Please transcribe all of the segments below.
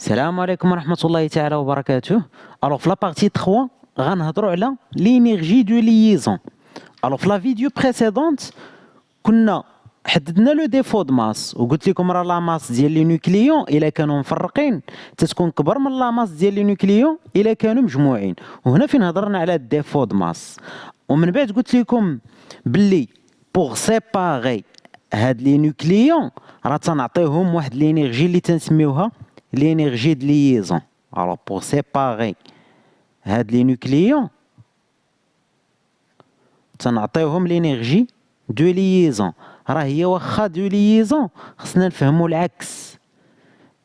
السلام عليكم ورحمة الله تعالى وبركاته. Alors في la partie 3 غنهضروا على l'énergie de liaison. Alors في la vidéo précédente كنا حددنا لو ديفو دو ماس وقلت لكم راه لا ماس ديال لي نوكليون الا كانوا مفرقين تتكون كبر من لا ماس ديال لي نوكليون الا كانوا مجموعين، وهنا فين هضرنا على الديفو دو ماس. ومن بعد قلت لكم باللي بوغ سيباري هاد لي نوكليون راه تنعطيوهم واحد لينيرجي اللي تنسميوها l'énergie de liaison. Alors pour séparer هاد لي نوكليون تنعطيوهم l'énergie de liaison. راه هي واخا دو ليزون خصنا نفهمو العكس،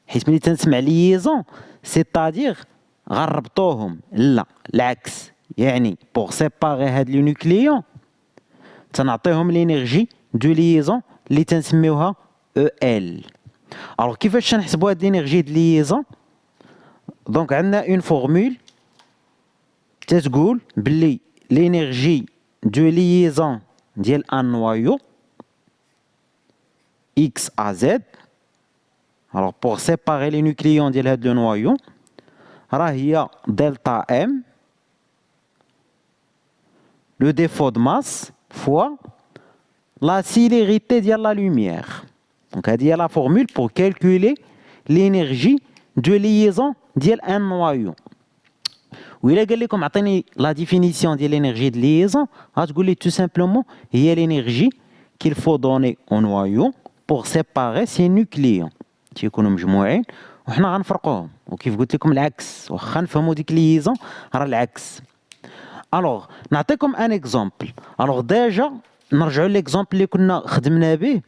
حيت ملي تنسمع ليزون سيتادير غنربطوهم، لا العكس، يعني بوغ سيباري هاد لي نوكليون تنعطيهم l'énergie de liaison اللي تنسميوها EL. Alors كيفاش تنحسبوا هاد لينيرجي د ليزون؟ دونك عندنا اون فورمول تتقول بلي لينيرجي دو ليزون ديال ان نوايو اكس ا زد. alors pour séparer les nucléons ديال هاد لو نوايو راه هي دلتا ام لو ديفو د ماس فوا لا سيليريتي ديال لا لوميير. Donc هذه هي لا فورمول pour calculer l'énergie de liaison ديال ان نوايو. وإلا قال لكم عطيني لا ديفينيسيون ديال l'énergie de liaison غتقول لي tout simplement هي l'énergie qu'il faut donner au noyau pour séparer ces nucléons تيكونوا مجموعين وحنا غنفرقوهم. وكيف قلت لكم العكس، واخا نفهموا ديك ليزون راه العكس. الوغ نعطيكم ان اكزومبل. الوغ ديجا نرجعوا ليكزومبل اللي كنا خدمنا به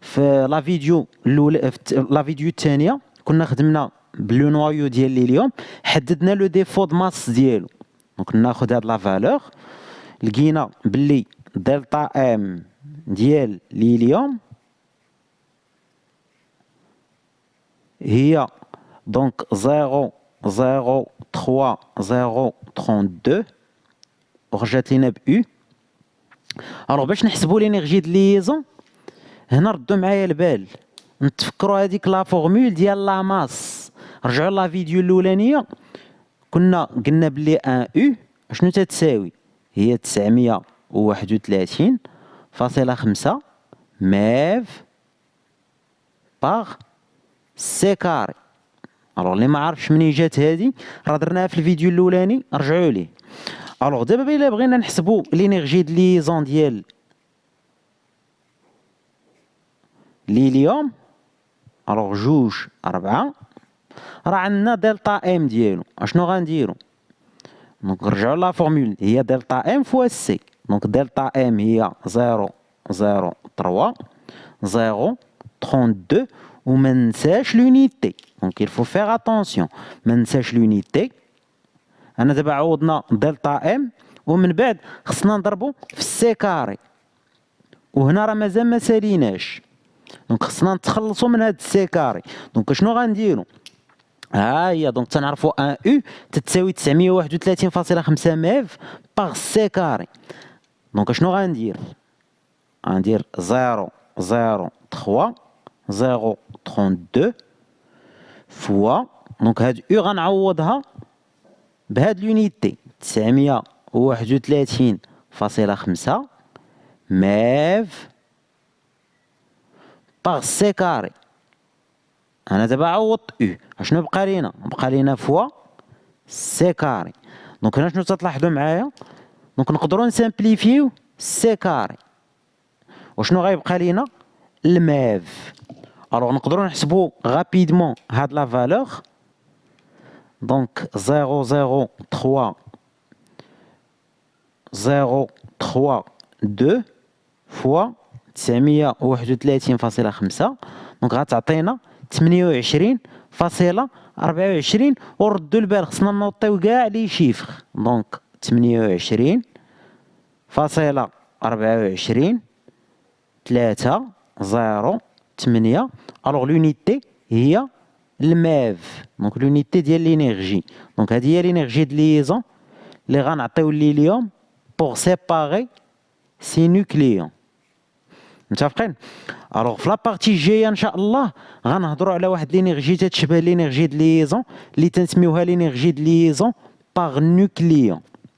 في لا فيديو الاولى، في لا فيديو الثانيه كنا خدمنا بلو نوايو ديال ليليوم، حددنا لو ديفو د ماس ديالو. دونك ناخذ هاد لا فالور لقينا بلي دلتا ام ديال ليليوم هي دونك 0.03032 ورجعت لينا ب او. الوغ باش نحسبوا لينيرجي د ليزون هنا ردوا معايا البال، نتفكروا هذيك لا فورمول ديال لا ماس. رجعوا لا فيديو الاولانيه كنا قلنا بلي ان او شنو تتساوي، هي 931.5 ميف باغ سي كاري. الوغ اللي ما عارفش منين جات هذه راه درناها في الفيديو الاولاني، رجعوا ليه. الوغ دابا الا بغينا نحسبوا لينيرجي د ليزون ديال ليليوم، الوغ 2 4 راه عندنا دلتا ام ديالو. اشنو غنديرو؟ دونك نرجعوا لا فورمول هي دلتا ام فوا سي. دونك دلتا ام هي 0.03032 وما ننساش لونيتي. دونك il faut faire attention ما ننساش لونيتي. انا دابا عوضنا دلتا ام ومن بعد خصنا نضربو في السي كاري، وهنا راه مازال ما ساليناش، دونك خصنا نتخلصوا من هاد السي كاري. دونك شنو غنديرو؟ ها هي دونك تنعرفوا ان او تتساوي 931.5 ميف باغ سي كاري. دونك شنو غندير؟ غندير 0.03032 فوا دونك هاد او غنعوضها بهاد لونيتي 931.5 ميف باغ سي كاري. انا دابا عوضت او، اشنو بقى لينا؟ بقى لينا فوا سي كاري. دونك هنا شنو تلاحظوا معايا؟ دونك نقدروا نسامبليفيو سي كاري، وشنو غيبقى لينا؟ الميف. الوغ نقدروا نحسبوا غابيدمون هاد لا فالور. دونك 0.03032 فوا 931.5 دونك غتعطينا 28.24. وردوا البال خصنا نوطيو كاع لي شيفر. دونك 28.24 308. الوغ لونيتي هي الميف، دونك لونيتي ديال لينيرجي. دونك هذه هي لينيرجي د ليزون اللي غنعطيو ليليوم بوغ سيباري سي نوكليون. متفقين؟ الوغ في لابارتي الجايه ان شاء الله غنهضروا على واحد لينيرجي تتشبه لينيرجي د ليزون اللي تنسميوها لينيرجي د ليزون باغ نوكليون.